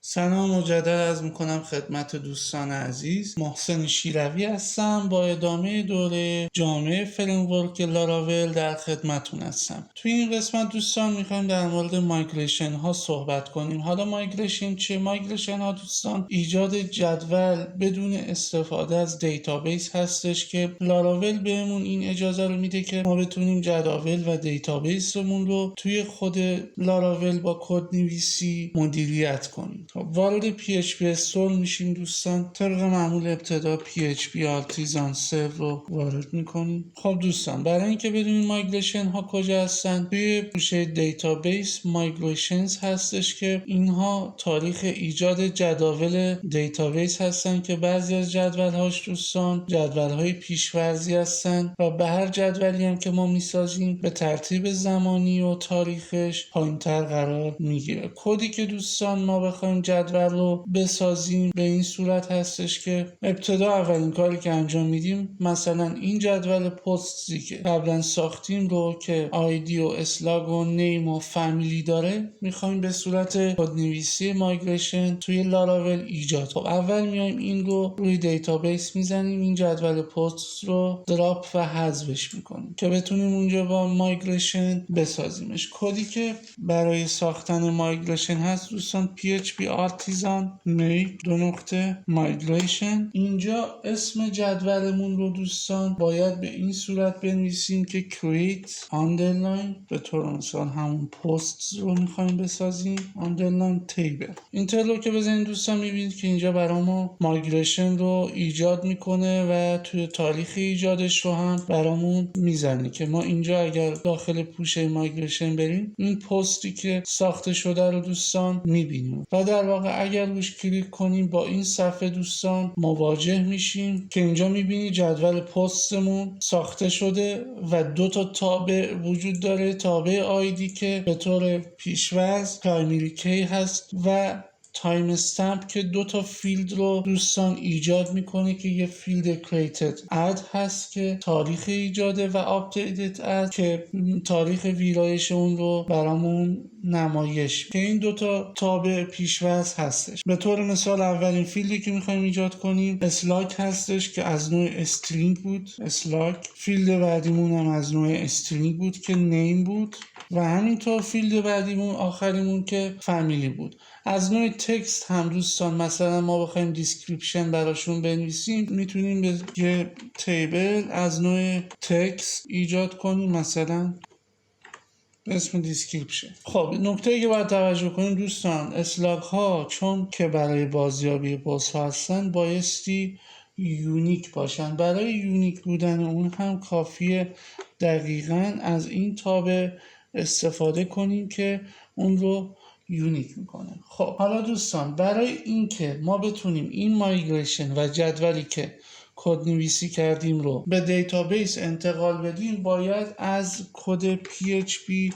سلام مجدد عرض میکنم خدمت دوستان عزیز. محسن شیروی هستم. با ادامه دوره جامعه فریمورک لاراول در خدمتون هستم. توی این قسمت دوستان میخوایم در مورد مایگریشن ها صحبت کنیم. حالا مایگریشن چیه؟ مایگریشن ها دوستان ایجاد جدول بدون استفاده از دیتابیس هستش که لاراول بهمون این اجازه رو میده که ما بتونیم جداول و دیتابیسمون رو توی خود لاراول با کد نویسی مدیریت کنیم. وارد PHP استور میشیم دوستان. طبق معمول ابتدا PHP آرتیزان سرو رو وارد میکنیم. خب دوستان، برای اینکه بدونیم مایگریشن ها کجا هستن، توی گوشه دیتابیس مایگریشنز هستش که اینها تاریخ ایجاد جداول دیتابیس هستن که بعضی از جدول هاش دوستان جدول های پیشورزی هستن و به هر جدولی هم که ما میسازیم به ترتیب زمانی و تاریخش پایینتر قرار میگیره. کدی که دوستان ما بخوایم جدول رو بسازیم به این صورت هستش که ابتدا اولین کاری که انجام میدیم مثلا این جدول پستی که قبلا ساختیم رو که آیدی و اسلاگ و نیم و فامیلی داره میخوایم به صورت کدنویسی مایگریشن توی لاراول ایجاد. خب اول میایم این رو روی دیتابیس میزنیم، این جدول پست رو دراپ و حذفش میکنیم که بتونیم اونجا با مایگریشن بسازیمش. کدی که برای ساختن مایگریشن هست دوستان PHP آرتیزان make migration. اینجا اسم جدولمون رو دوستان باید به این صورت بنویسیم که create underline، به طور مثال همون پست رو میخوایم بسازیم underline table. اینتر رو که بزنید دوستان میبینید که اینجا برای ما مایگریشن رو ایجاد میکنه و توی تاریخ ایجادش رو هم برامون میزنه که ما اینجا اگر داخل پوشه مایگریشن بریم این پستی که ساخته شده رو دوستان میبینیم و در واقع اگر روش کلیک کنیم با این صفحه دوستان مواجه میشیم که اینجا میبینید جدول پستمون ساخته شده و دو تا تابع وجود داره. تابع آیدی که به طور پیشورز پرایمری کی هست و تایم استمپ که دو تا فیلد رو دوستان ایجاد میکنه که یه فیلد created اد هست که تاریخ ایجاده و updated اد که تاریخ ویرایش اون رو برامون نمایش که این دوتا تابع پیشورز هستش. به طور مثال اولین فیلدی که میخوایم ایجاد کنیم اسلاگ هستش که از نوع استرینگ بود اسلاگ. فیلد بعدیمون هم از نوع استرینگ بود که نیم بود و همینطور فیلد بعدیمون آخریمون که فامیلی بود. از نوع تکست هم دوستان مثلا ما بخوایم دیسکریپشن براشون بنویسیم میتونیم به یه تیبل از نوع تکست ایجاد کنیم مثلا اسم دیسکریپشن. خب نکته که باید توجه کنیم دوستان اسلاگ ها چون که برای بازیابی باز ها هستن بایستی یونیک باشن. برای یونیک بودن اون هم کافیه دقیقاً از این تابع استفاده کنیم که اون رو یونیک میکنه. خب حالا دوستان برای اینکه ما بتونیم این مایگریشن و جدولی که کد نویسی کردیم رو به دیتابیس انتقال بدیم باید از کد PHP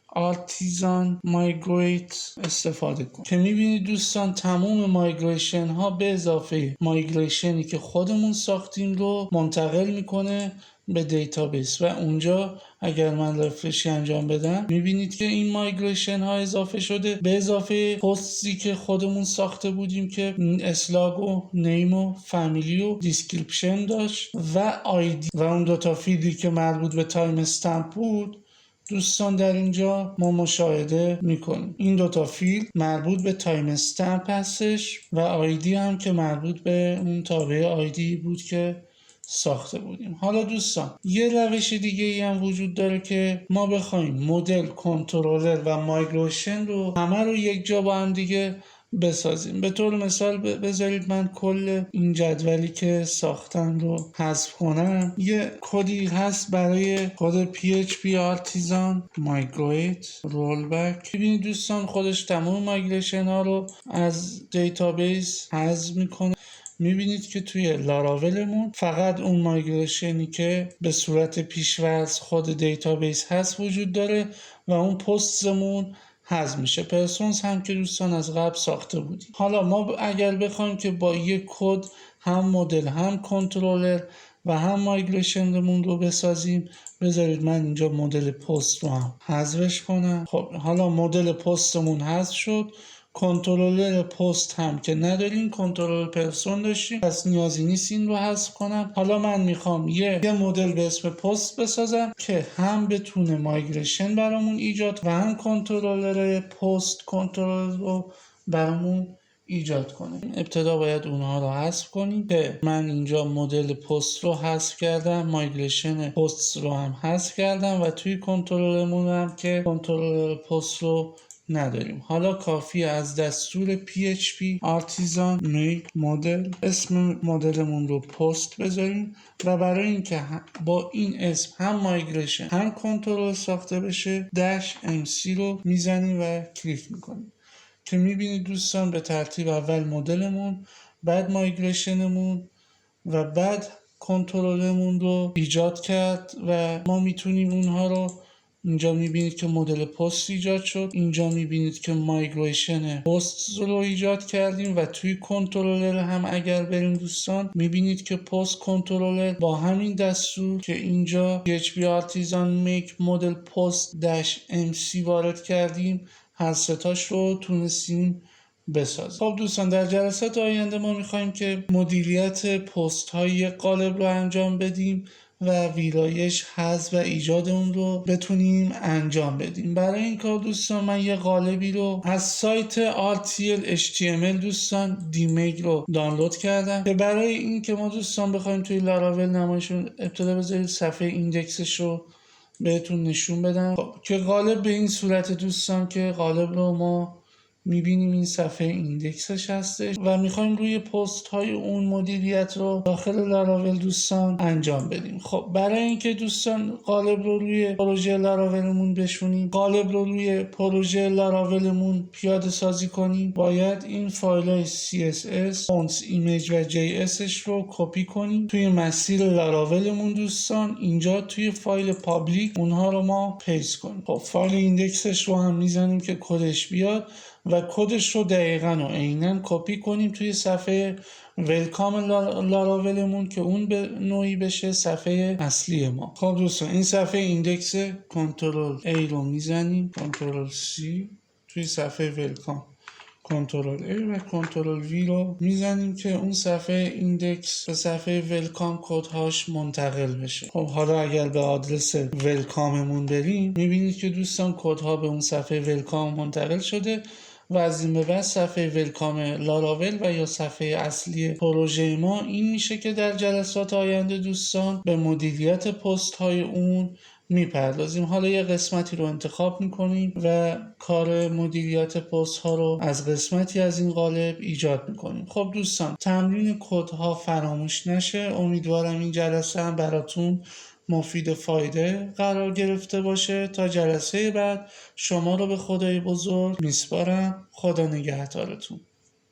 آرتیزان مایگریت استفاده کنیم که میبینید دوستان تمام مایگریشن ها به اضافه مایگریشنی که خودمون ساختیم رو منتقل میکنه به دیتابیس و اونجا اگر من رفرشی انجام بدم میبینید که این مایگریشن ها اضافه شده به اضافه پستی که خودمون ساخته بودیم که اسلاگ و نیم و فامیلی و دیسکریپشن داشت و آیدی و اون دوتا فیلدی که مربوط به تایم استمپ بود. دوستان در اینجا ما مشاهده میکنیم این دوتا فیلد مربوط به تایم استمپ هستش و آیدی هم که مربوط به اون تابع آیدی بود که ساخته بودیم. حالا دوستان یه روش دیگه ای هم وجود داره که ما بخوایم مدل، کنترلر و مایگریشن رو همه رو یک جا با هم دیگه بسازیم. به طور مثال بذارید من کل این جدولی که ساختم رو حذف کنم. یه کدی هست برای کد PHP آرتیزان مایگریت رولبک. ببینید دوستان خودش تمام مایگریشن ها رو از دیتابیس حذف میکنه. میبینید که توی لاراولمون فقط اون مایگریشنی که به صورت پیشورز خود دیتابیس هست وجود داره و اون پستمون حذف میشه. پرسونز هم که دوستان از قبل ساخته بودیم. حالا ما اگر بخوایم که با یک کد هم مدل هم کنترلر و هم مایگریشنمون رو بسازیم بذارید من اینجا مدل پست رو هم حذفش کنم. خب حالا مدل پستمون حذف شد، کنترلر پست هم که نداریم، کنترلر پرسون داشتیم، پس نیازی نیست این رو حذف کنم. حالا من میخوام یه مدل به اسم پست بسازم که هم بتونه مایگریشن برامون ایجاد و هم کنترلر پست کنترل رو برامون ایجاد کنه. ابتدا باید اونها رو حذف کنیم که من اینجا مدل پست رو حذف کردم، مایگریشن پست رو هم حذف کردم و توی کنترلمون هم که کنترلر پست رو نداریم. حالا کافی از دستور PHP artisan make model اسم مدلمون رو پست بذاریم و برای اینکه با این اسم هم مایگریشن هم کنترل ساخته بشه -mc رو میزنیم و کلیک میکنیم که میبینید دوستان به ترتیب اول مدلمون، بعد مایگریشنمون و بعد کنترلمون رو ایجاد کرد و ما میتونیم اونها رو اینجا میبینید که مدل پست ایجاد شد، اینجا میبینید که مایگریشن پست رو ایجاد کردیم و توی کنترلر هم اگر بریم دوستان میبینید که پست کنترلر با همین دستور که اینجا PHP artisan make model post -mc وارد کردیم هر ستاش رو تونستیم بسازیم. خب دوستان در جلسات آینده ما میخوایم که مدیریت پست های قالب رو انجام بدیم و ویرایش، حذف و ایجاد اون رو بتونیم انجام بدیم. برای این کار دوستان من یه قالبی رو از سایت RTL HTML دوستان دیمیگ رو دانلود کردم که برای این که ما دوستان بخوایم توی لاراول نمایشون ابتدا بذارید صفحه ایندکسش رو بهتون نشون بدم که قالب به این صورت دوستان که قالب رو ما میبینیم این صفحه ایندکسش هستش و میخوایم روی پست های اون مدیریت رو داخل لاراول دوستان انجام بدیم. خب برای اینکه دوستان قالب رو روی پروژه لاراولمون بشونیم، قالب رو روی پروژه لاراولمون پیاده سازی کنیم، باید این فایل های CSS، fonts، ایمیج و JS رو کپی کنیم توی مسیر لاراولمون دوستان. اینجا توی فایل پابلیک اونها رو ما پیست کنیم. خب فایل ایندکسش رو هم میزنیم که کدش بیاد و کدش رو دقیقاً و عیناً کپی کنیم توی صفحه ویلکام لاراولمون که اون به نوعی بشه صفحه اصلی ما. خب دوستان این صفحه ایندکس کنترل A رو میزنیم، کنترل C توی صفحه ویلکام کنترل A و کنترل V رو میزنیم که اون صفحه ایندکس به صفحه ویلکام کدهاش منتقل بشه. خب حالا اگر به آدرس ویلکاممون بریم میبینید که دوستان کدها به اون صفحه ویلکام منتقل شده و از این به بعد صفحه ویلکام لاراول و یا صفحه اصلی پروژه ما این میشه که در جلسات آینده دوستان به مدیریت پست های اون میپردازیم. حالا یه قسمتی رو انتخاب میکنیم و کار مدیریت پست ها رو از قسمتی از این قالب ایجاد میکنیم. خب دوستان تمرین کدها فراموش نشه. امیدوارم این جلسه هم براتون مفید فایده قرار گرفته باشه. تا جلسه بعد شما رو به خدای بزرگ میسپارم. خدا نگهدارتون.